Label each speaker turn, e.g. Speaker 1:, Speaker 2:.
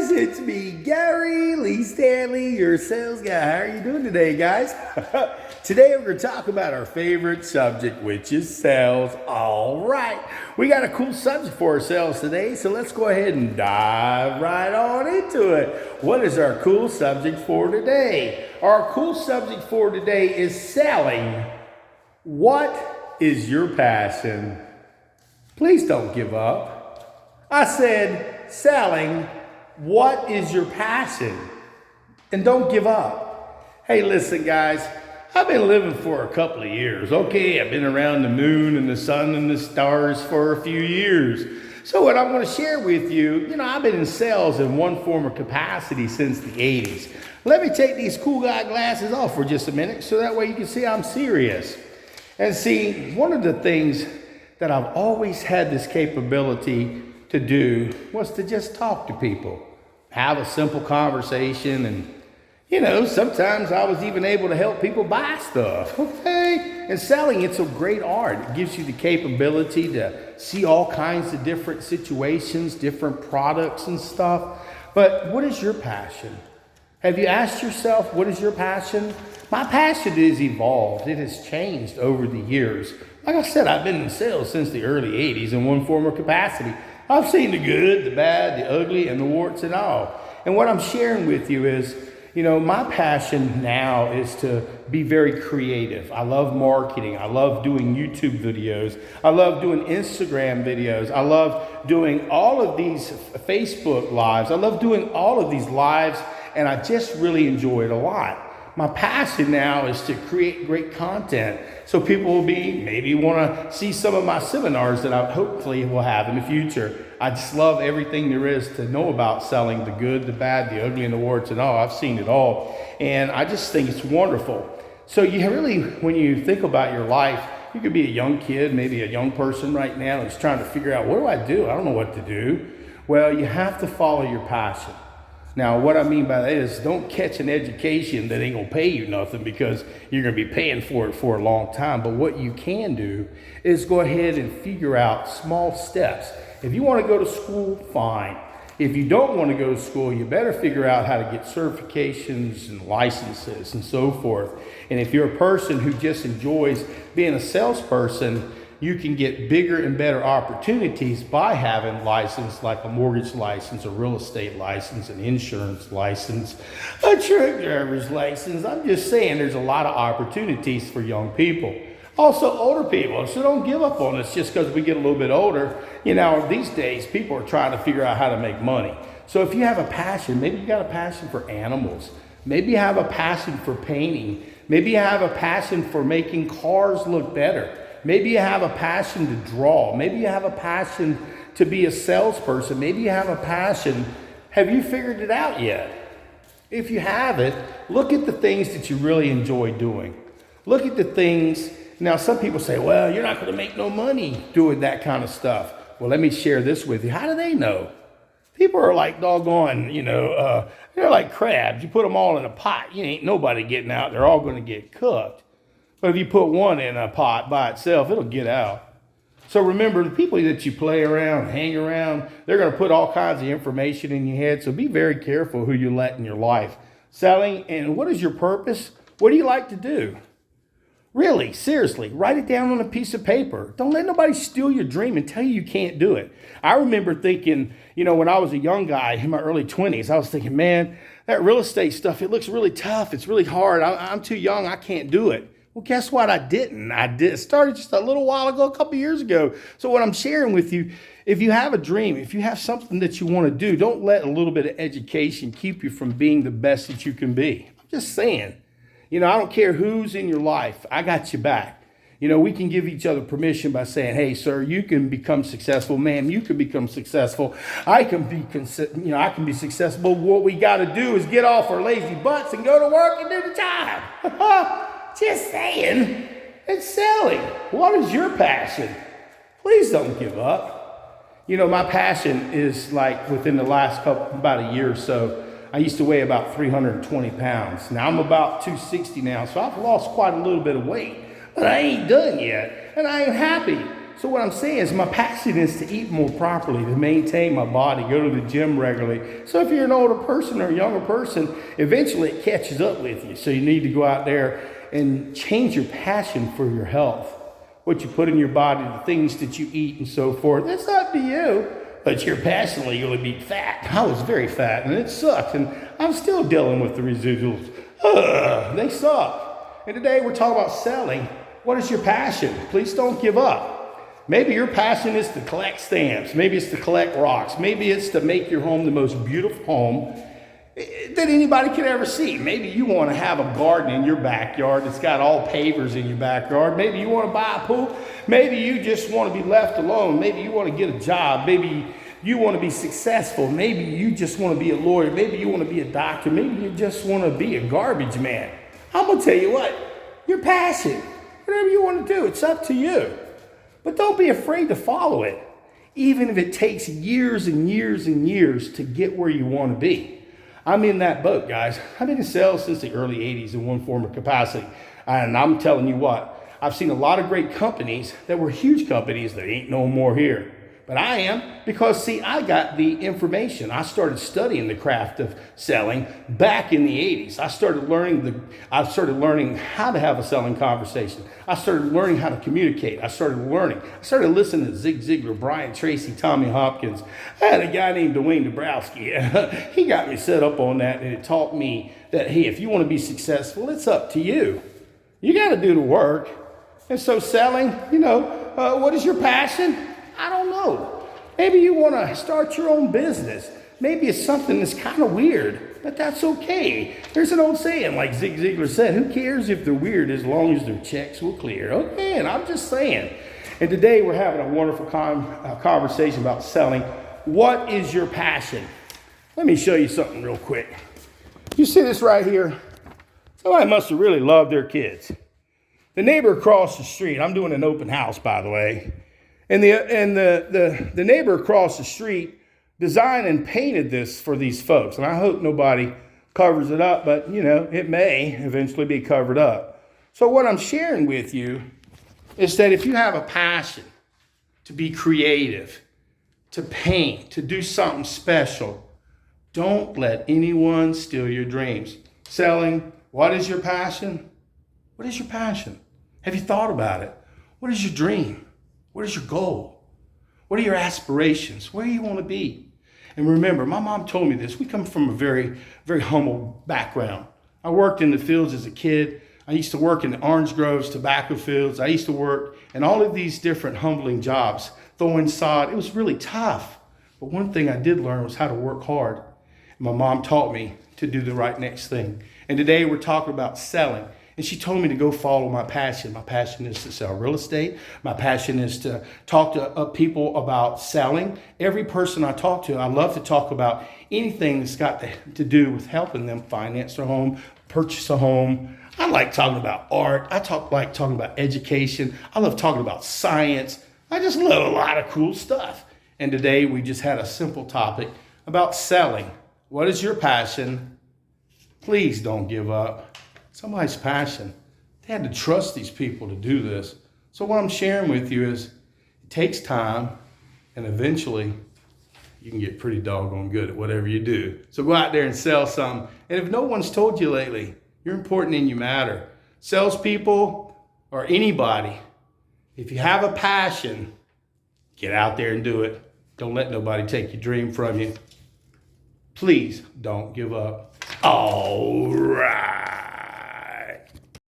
Speaker 1: guys, it's me, Gary Lee Stanley, your sales guy. How are you doing today, guys? Today we're going to talk about our favorite subject, which is sales. All right, we got a cool subject for ourselves today, so let's go ahead and dive right on into it. What is our cool subject for today? Our cool subject for today is selling. What is your passion? Please don't give up. I said selling. What is your passion? And don't give up. Hey, listen, guys. I've been living for a couple of years. Okay, I've been around the moon and the sun and the stars for a few years. So what I'm going to share with you, I've been in sales in one form or capacity since the 80s. Let me take these cool guy glasses off for just a minute so that way you can see I'm serious. And see, one of the things that I've always had this capability to do was to just talk to people, have a simple conversation, and sometimes I was even able to help people buy stuff, okay? And selling, it's a great art. It gives you the capability to see all kinds of different situations, different products and stuff. But what is your passion? Have you asked yourself, what is your passion? My passion has evolved. It has changed over the years. Like I said, I've been in sales since the early 80s in one form or capacity. I've seen the good, the bad, the ugly, and the warts and all. And what I'm sharing with you is, my passion now is to be very creative. I love marketing. I love doing YouTube videos. I love doing Instagram videos. I love doing all of these Facebook lives. I love doing all of these lives, and I just really enjoy it a lot. My passion now is to create great content so people will maybe want to see some of my seminars that I hopefully will have in the future. I just love everything there is to know about selling, the good, the bad, the ugly, and the warts and all. I've seen it all, and I just think it's wonderful. So you really, when you think about your life, you could be a young kid, maybe a young person right now that's trying to figure out, what do I do? I don't know what to do. Well, you have to follow your passion. Now, what I mean by that is don't catch an education that ain't going to pay you nothing because you're going to be paying for it for a long time. But what you can do is go ahead and figure out small steps. If you want to go to school, fine. If you don't want to go to school, you better figure out how to get certifications and licenses and so forth. And if you're a person who just enjoys being a salesperson, you can get bigger and better opportunities by having license like a mortgage license, a real estate license, an insurance license, a truck driver's license. I'm just saying there's a lot of opportunities for young people. Also older people, so don't give up on us just because we get a little bit older. These days people are trying to figure out how to make money. So if you have a passion, maybe you got a passion for animals. Maybe you have a passion for painting. Maybe you have a passion for making cars look better. Maybe you have a passion to draw. Maybe you have a passion to be a salesperson. Maybe you have a passion. Have you figured it out yet? If you haven't, look at the things that you really enjoy doing. Look at the things. Now, some people say, well, you're not going to make no money doing that kind of stuff. Well, let me share this with you. How do they know? People are like doggone, they're like crabs. You put them all in a pot. You ain't nobody getting out. They're all going to get cooked. But if you put one in a pot by itself, it'll get out. So remember, the people that you play around, hang around, they're going to put all kinds of information in your head. So be very careful who you let in your life. Selling, and what is your purpose? What do you like to do? Really, seriously, write it down on a piece of paper. Don't let nobody steal your dream and tell you can't do it. I remember thinking, when I was a young guy in my early 20s, I was thinking, man, that real estate stuff, it looks really tough. It's really hard. I'm too young. I can't do it. Well, guess what? I didn't. I started just a little while ago, a couple years ago. So what I'm sharing with you, if you have a dream, if you have something that you want to do, don't let a little bit of education keep you from being the best that you can be. I'm just saying, I don't care who's in your life. I got you back. We can give each other permission by saying, hey, sir, you can become successful. Ma'am, you can become successful. I can be successful. What we got to do is get off our lazy butts and go to work and do the job. Just saying, it's selling. What is your passion? Please don't give up. My passion is like within the last about a year or so, I used to weigh about 320 pounds. Now I'm about 260 now, so I've lost quite a little bit of weight, but I ain't done yet, and I ain't happy. So what I'm saying is my passion is to eat more properly, to maintain my body, go to the gym regularly. So if you're an older person or a younger person, eventually it catches up with you. So you need to go out there and change your passion for your health. What you put in your body, the things that you eat and so forth. That's up to you. But you're passionately going to be fat. I was very fat and it sucked. And I'm still dealing with the residuals. They suck. And today we're talking about selling. What is your passion? Please don't give up. Maybe your passion is to collect stamps. Maybe it's to collect rocks. Maybe it's to make your home the most beautiful home that anybody could ever see. Maybe you want to have a garden in your backyard that's got all pavers in your backyard. Maybe you want to buy a pool. Maybe you just want to be left alone. Maybe you want to get a job. Maybe you want to be successful. Maybe you just want to be a lawyer. Maybe you want to be a doctor. Maybe you just want to be a garbage man. I'm going to tell you what, your passion, whatever you want to do, it's up to you. But don't be afraid to follow it, even if it takes years and years and years to get where you want to be. I'm in that boat, guys. I've been in sales since the early 80s in one form or capacity. And I'm telling you what, I've seen a lot of great companies that were huge companies that ain't no more here. But I am, because see, I got the information. I started studying the craft of selling back in the 80s. I started learning how to have a selling conversation. I started learning how to communicate. I started listening to Zig Ziglar, Brian Tracy, Tommy Hopkins. I had a guy named Dwayne Dabrowski. He got me set up on that, and it taught me that, hey, if you want to be successful, it's up to you. You got to do the work. And so selling, what is your passion? I don't know. Maybe you want to start your own business. Maybe it's something that's kind of weird, but that's okay. There's an old saying, like Zig Ziglar said, who cares if they're weird as long as their checks will clear? Okay, and I'm just saying. And today we're having a wonderful conversation about selling. What is your passion? Let me show you something real quick. You see this right here? Somebody must have really loved their kids. The neighbor across the street, I'm doing an open house, by the way. And the neighbor across the street designed and painted this for these folks. And I hope nobody covers it up, but it may eventually be covered up. So what I'm sharing with you is that if you have a passion to be creative, to paint, to do something special, don't let anyone steal your dreams. Selling, what is your passion? What is your passion? Have you thought about it? What is your dream? What is your goal? What are your aspirations? Where do you want to be? And remember, my mom told me this. We come from a very, very humble background. I worked in the fields as a kid. I used to work in the orange groves, tobacco fields. I used to work in all of these different humbling jobs, throwing sod. It was really tough. But one thing I did learn was how to work hard. And my mom taught me to do the right next thing. And today we're talking about selling. And she told me to go follow my passion. My passion is to sell real estate. My passion is to talk to people about selling. Every person I talk to, I love to talk about anything that's got to do with helping them finance their home, purchase a home. I like talking about art. Like talking about education. I love talking about science. I just love a lot of cool stuff. And today we just had a simple topic about selling. What is your passion? Please don't give up. Somebody's passion. They had to trust these people to do this. So what I'm sharing with you is it takes time, and eventually you can get pretty doggone good at whatever you do. So go out there and sell something. And if no one's told you lately, you're important and you matter. Salespeople or anybody, if you have a passion, get out there and do it. Don't let nobody take your dream from you. Please don't give up. All right.